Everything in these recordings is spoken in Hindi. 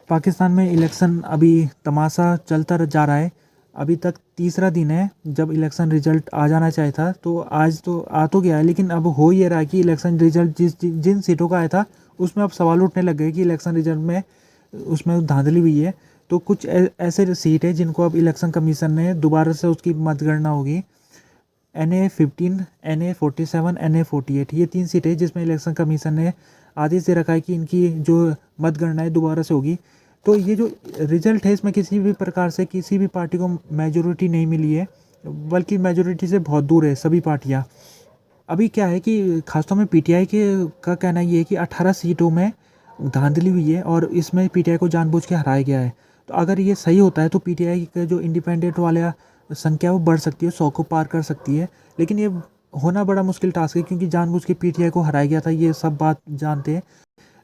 पाकिस्तान में इलेक्शन अभी तमाशा चलता जा रहा है। अभी तक तीसरा दिन है जब इलेक्शन रिजल्ट आ जाना चाहिए था, तो आज तो आ तो गया है, लेकिन अब हो ये रहा है कि इलेक्शन रिजल्ट जिन सीटों का आया था उसमें अब सवाल उठने लग गए कि इलेक्शन रिजल्ट में उसमें धांधली हुई है। तो कुछ ऐसे सीट है जिनको अब इलेक्शन कमीशन ने दोबारा से उसकी मतगणना होगी। NA-15, NA-47, NA-48 ये 3 सीटें जिसमें इलेक्शन कमीशन ने आदेश दे रखा है कि इनकी जो मतगणना है दोबारा से होगी। तो ये जो रिजल्ट है इसमें किसी भी प्रकार से किसी भी पार्टी को मेजोरिटी नहीं मिली है, बल्कि मेजोरिटी से बहुत दूर है सभी पार्टियां। अभी क्या है कि खासतौर में पीटीआई के का कहना ये है कि 18 सीटों में धांधली हुई है और इसमें पीटीआई को जानबूझ के हराया गया है। तो अगर ये सही होता है तो पीटीआई का जो इंडिपेंडेंट वाला संख्या वो बढ़ सकती है, 100 को पार कर सकती है। लेकिन ये होना बड़ा मुश्किल टास्क है क्योंकि जानबूझ के पीटीआई को हराया गया था, ये सब बात जानते हैं।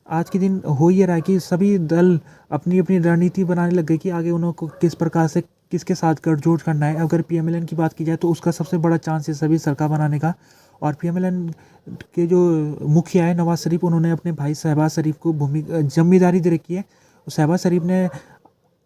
आज के दिन हो ये रहा है कि सभी दल अपनी अपनी रणनीति बनाने लग गए कि आगे उनको किस प्रकार से किसके साथ गठजोड़ करना है। अगर पीएमएलएन की बात की जाए तो उसका सबसे बड़ा चांस है सभी सरकार बनाने का। और पीएमएलएन के जो मुखिया है नवाज शरीफ, उन्होंने अपने भाई शहबाज शरीफ को जिम्मेदारी दे रखी है। शहबाज शरीफ ने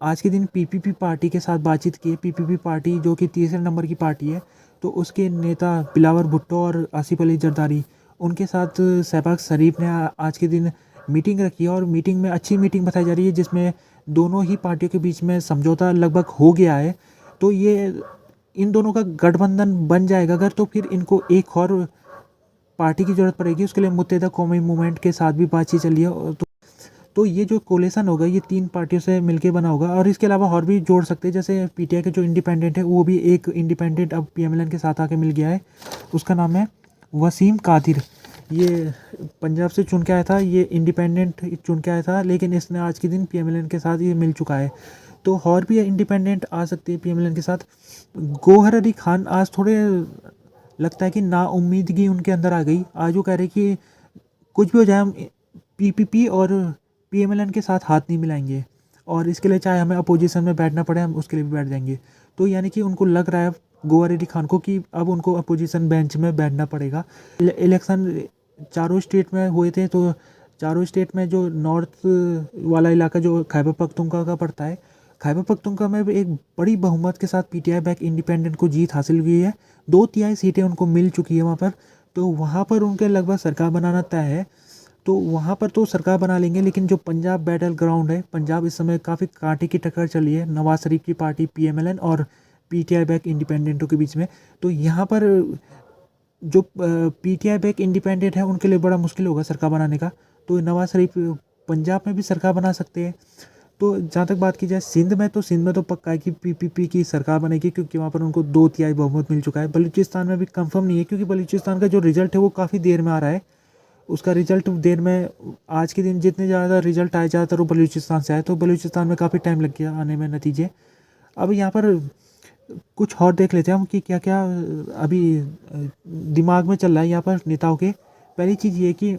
आज के दिन पीपीपी पार्टी के साथ बातचीत की है। पीपीपी पार्टी जो कि तीसरे नंबर की पार्टी है, तो उसके नेता बिलावर भुट्टो और आसिफ अली जरदारी, उनके साथ शहबाज शरीफ ने आज के दिन मीटिंग रखी है। और मीटिंग में अच्छी मीटिंग बताई जा रही है जिसमें दोनों ही पार्टियों के बीच में समझौता लगभग हो गया है। तो ये इन दोनों का गठबंधन बन जाएगा अगर, तो फिर इनको एक और पार्टी की ज़रूरत पड़ेगी। उसके लिए मुत्तहिदा कौमी मूवमेंट के साथ भी बातचीत चली है। तो ये जो कोलेशन होगा ये 3 पार्टियों से मिलके बना होगा। और इसके अलावा और भी जोड़ सकते हैं, जैसे पीटीआई के जो इंडिपेंडेंट है वो भी एक इंडिपेंडेंट अब पीएमएलएन के साथ आके मिल गया है। उसका नाम है वसीम कादिर। ये पंजाब से चुन के आया था, ये इंडिपेंडेंट चुन के आया था, लेकिन इसने आज के दिन पीएमएलएन के साथ ये मिल चुका है। तो और भी इंडिपेंडेंट आ सकते हैं पीएमएलएन के साथ। गौहर अली खान आज थोड़े लगता है कि नाउम्मीदगी उनके अंदर आ गई। आज वो कह रहे कि कुछ भी हो जाए हम पीपीपी और पीएमएलएन के साथ हाथ नहीं मिलाएंगे, और इसके लिए चाहे हमें अपोजिशन में बैठना पड़े हम उसके लिए भी बैठ जाएंगे। तो यानी कि उनको लग रहा है गौहर अली खान को कि अब उनको अपोजिशन बेंच में बैठना पड़ेगा। इलेक्शन चारों स्टेट में हुए थे, तो चारों स्टेट में जो नॉर्थ वाला इलाका जो खैबर पख्तूनख्वा का पड़ता है, खैबर पख्तूनख्वा में भी एक बड़ी बहुमत के साथ पीटीआई बैक इंडिपेंडेंट को जीत हासिल हुई है। 2/3 सीटें उनको मिल चुकी है वहाँ पर। तो वहाँ पर उनके लगभग सरकार बनाना तय है। तो वहाँ पर तो सरकार बना लेंगे, लेकिन जो पंजाब बैटल ग्राउंड है, पंजाब इस समय काफ़ी कांटे की टक्कर चली है नवाज शरीफ की पार्टी पीएमएलएन और पीटीआई बैक इंडिपेंडेंटों के बीच में। तो यहाँ पर जो पीटीआई बैक इंडिपेंडेंट है उनके लिए बड़ा मुश्किल होगा सरकार बनाने का। तो नवाज शरीफ पंजाब में भी सरकार बना सकते हैं। तो जहाँ तक बात की जाए सिंध में तो पक्का है कि पीपीपी की सरकार बनेगी, क्योंकि वहाँ पर उनको 2/3 बहुमत मिल चुका है। बलूचिस्तान में भी कंफर्म नहीं है, क्योंकि बलूचिस्तान का जो रिजल्ट है वो काफ़ी देर में आ रहा है। उसका रिजल्ट देर में, आज के दिन जितने ज़्यादा रिजल्ट आए ज़्यादातर वो बलूचिस्तान से आए, तो बलूचिस्तान में काफ़ी टाइम लग गया आने में नतीजे। अब यहाँ पर कुछ और देख लेते हैं हम कि क्या क्या अभी दिमाग में चल रहा है यहाँ पर नेताओं के। पहली चीज़ ये कि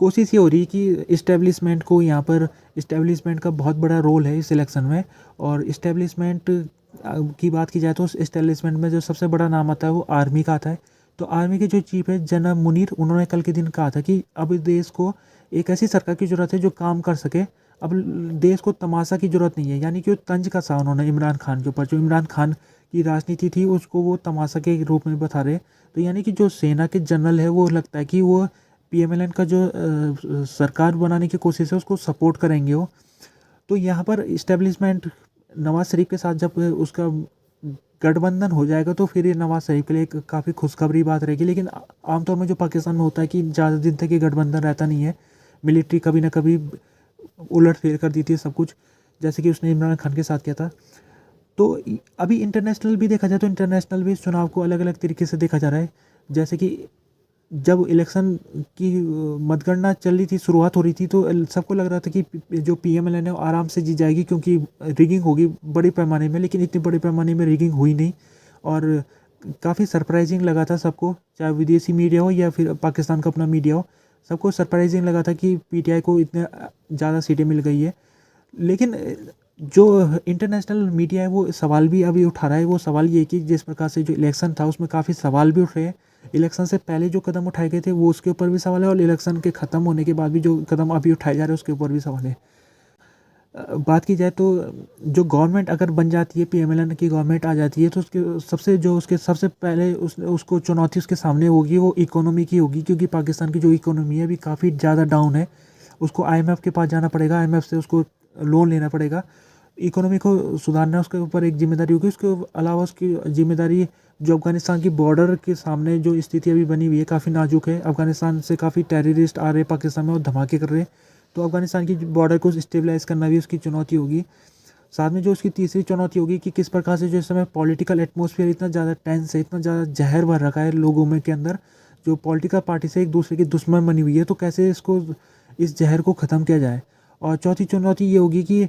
कोशिश ये हो रही है कि इस्टेब्लिशमेंट को, यहाँ पर इस्टेब्लिशमेंट का बहुत बड़ा रोल है इस इलेक्शन में। और इस्टेब्लिशमेंट की बात की जाए तो इस्टेब्लिशमेंट में जो सबसे बड़ा नाम आता है वो आर्मी का आता है। तो आर्मी के जो चीफ है जनरल मुनीर, उन्होंने कल के दिन कहा था कि अब देश को एक ऐसी सरकार की ज़रूरत है जो काम कर सके। अब देश को तमाशा की ज़रूरत नहीं है, यानी कि वो तंज कसा उन्होंने इमरान खान के ऊपर। जो इमरान खान की राजनीति थी उसको वो तमाशा के रूप में बता रहे। तो यानी कि जो सेना के जनरल है वो लगता है कि वो पीएमएलएन का जो सरकार बनाने की कोशिश है उसको सपोर्ट करेंगे वो। तो यहाँ पर इस्टेब्लिशमेंट नवाज शरीफ के साथ जब उसका गठबंधन हो जाएगा तो फिर ये नवाज शरीफ के लिए एक काफ़ी खुशखबरी बात रहेगी। लेकिन आमतौर में जो पाकिस्तान में होता है कि ज़्यादा दिन तक ये गठबंधन रहता नहीं है। मिलिट्री कभी ना कभी उलट फेर कर देती है सब कुछ, जैसे कि उसने इमरान खान के साथ किया था। तो अभी इंटरनेशनल भी देखा जाए तो इंटरनेशनल भी इस चुनाव को अलग अलग तरीके से देखा जा रहा है। जैसे कि जब इलेक्शन की मतगणना चल रही थी, शुरुआत हो रही थी, तो सबको लग रहा था कि जो पीएमएलएन है वो आराम से जीत जाएगी क्योंकि रिगिंग होगी बड़े पैमाने में। लेकिन इतनी बड़े पैमाने में रिगिंग हुई नहीं, और काफ़ी सरप्राइजिंग लगा था सबको, चाहे विदेशी मीडिया हो या फिर पाकिस्तान का अपना मीडिया हो। सबको सरप्राइजिंग लगा था कि पीटीआई को इतने ज़्यादा सीटें मिल गई है। लेकिन जो इंटरनेशनल मीडिया है वो सवाल भी अभी उठा रहा है। वो सवाल ये कि जिस प्रकार से जो इलेक्शन था उसमें काफ़ी सवाल भी उठ रहे हैं। इलेक्शन से पहले जो कदम उठाए गए थे वो उसके ऊपर भी सवाल है, और इलेक्शन के ख़त्म होने के बाद भी जो कदम अभी उठाए जा रहे हैं उसके ऊपर भी सवाल है। बात की जाए तो जो गवर्नमेंट अगर बन जाती है, पीएमएलएन की गवर्नमेंट आ जाती है, तो उसके सबसे पहले उसको चुनौती उसके सामने होगी वो इकोनॉमी की होगी, क्योंकि पाकिस्तान की जो इकोनॉमी है अभी काफ़ी ज़्यादा डाउन है। उसको आईएमएफ के पास जाना पड़ेगा, आईएमएफ से उसको लोन लेना पड़ेगा, इकोनॉमी को सुधारना उसके ऊपर एक जिम्मेदारी होगी। उसके अलावा उसकी जिम्मेदारी जो अफ़गानिस्तान की बॉर्डर के सामने जो स्थिति अभी बनी हुई है काफ़ी नाजुक है। अफ़गानिस्तान से काफ़ी टेररिस्ट आ रहे हैं पाकिस्तान में और धमाके कर रहे हैं, तो अफ़गानिस्तान की बॉर्डर को स्टेबलाइज़ करना भी उसकी चुनौती होगी। साथ में जो उसकी तीसरी चुनौती होगी कि किस प्रकार से जो इस समय पॉलिटिकल एटमॉस्फेयर इतना ज़्यादा टेंस है, इतना ज़्यादा जहर भर रखा है लोगों में के अंदर, जो पॉलिटिकल पार्टी से एक दूसरे की दुश्मन बनी हुई है, तो कैसे इसको इस जहर को ख़त्म किया जाए। और चौथी चुनौती ये होगी कि